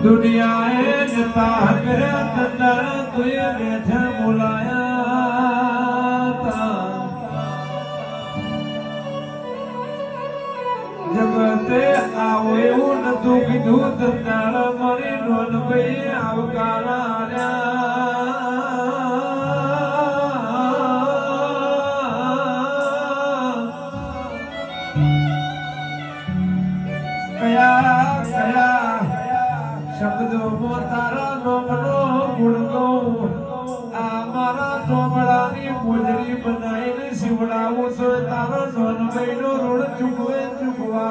दुनियाए जता करे तंदर तुझे बैठे बुलाया था जगते आवे उन तू कीधु तंदर मरी नोन भाई आवकारा कया कया शब्दों में तारा नोमनो गुण गो आमारा नोमड़ानी मुजरी बनाई ने शिवड़ाऊ तो तारा नोन भाई नो ऋण चुकवे चुकवा